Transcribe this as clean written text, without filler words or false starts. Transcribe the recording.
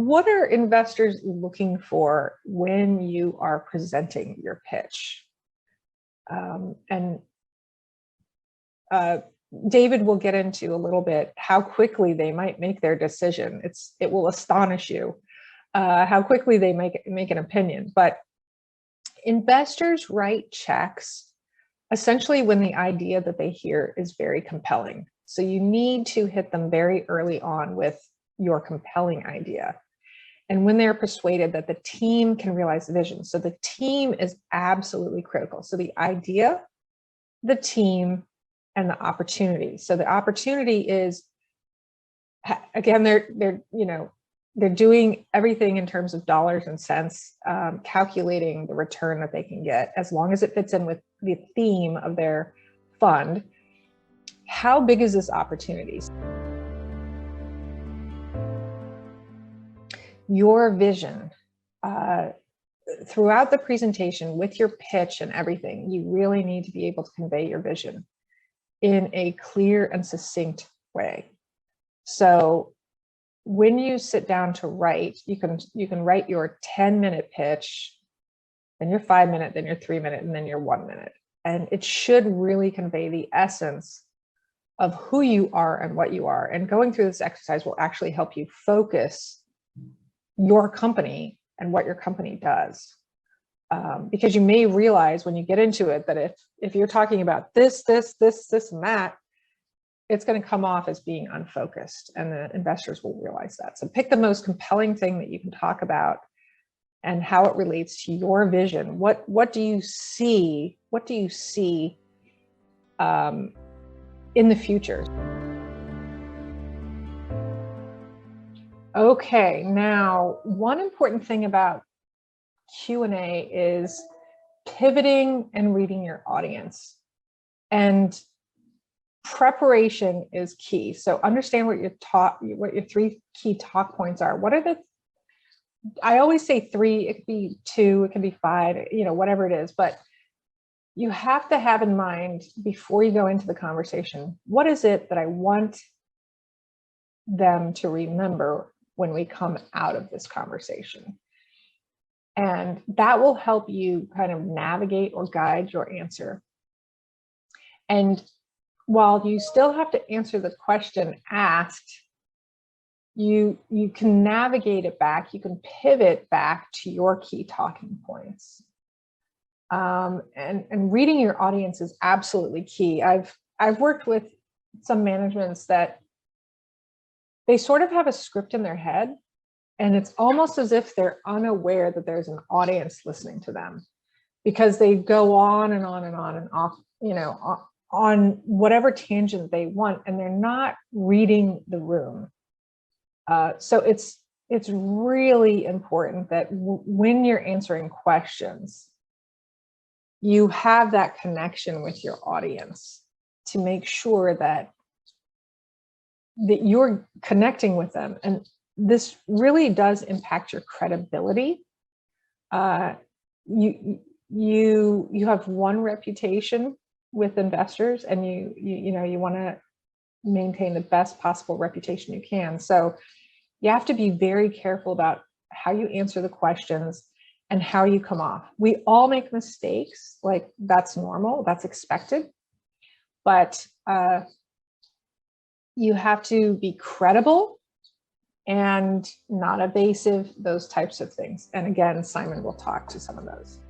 what are investors looking for when you are presenting your pitch? And David will get into a little bit how quickly they might make their decision. It will astonish you how quickly they make an opinion. But investors write checks essentially when the idea that they hear is very compelling. So you need to hit them very early on with your compelling idea. And when they're persuaded that the team can realize the vision. So the team is absolutely critical. So the idea, the team, and the opportunity. So the opportunity is, again, they're doing everything in terms of dollars and cents, calculating the return that they can get, as long as it fits in with the theme of their fund. How big is this opportunity? Your vision, throughout the presentation with your pitch and everything, you really need to be able to convey your vision in a clear and succinct way. So when you sit down to write, you can write your 10-minute pitch, then your 5-minute, then your 3-minute, and then your 1-minute. And it should really convey the essence of who you are and what you are. And going through this exercise will actually help you focus your company and what your company does. Because you may realize when you get into it that if you're talking about this, and that, it's going to come off as being unfocused, and the investors will realize that. So pick the most compelling thing that you can talk about and how it relates to your vision. What do you see? What do you see in the future? Okay, now one important thing about Q&A is pivoting and reading your audience. And preparation is key. So understand what your 3 key talk points are. What are I always say 3, it could be 2, it can be 5, whatever it is, but you have to have in mind before you go into the conversation, what is it that I want them to remember when we come out of this conversation? And that will help you kind of navigate or guide your answer. And while you still have to answer the question asked, you can navigate it back, you can pivot back to your key talking points. And reading your audience is absolutely key. I've worked with some managements that they sort of have a script in their head, and it's almost as if they're unaware that there's an audience listening to them, because they go on and on and on and off, on whatever tangent they want, and they're not reading the room. So it's really important that when you're answering questions, you have that connection with your audience to make sure that you're connecting with them. And this really does impact your credibility. You have one reputation with investors, and you want to maintain the best possible reputation you can. So you have to be very careful about how you answer the questions and how you come off. We all make mistakes, like that's normal, that's expected, but you have to be credible and not evasive, those types of things. And again, Simon will talk to some of those.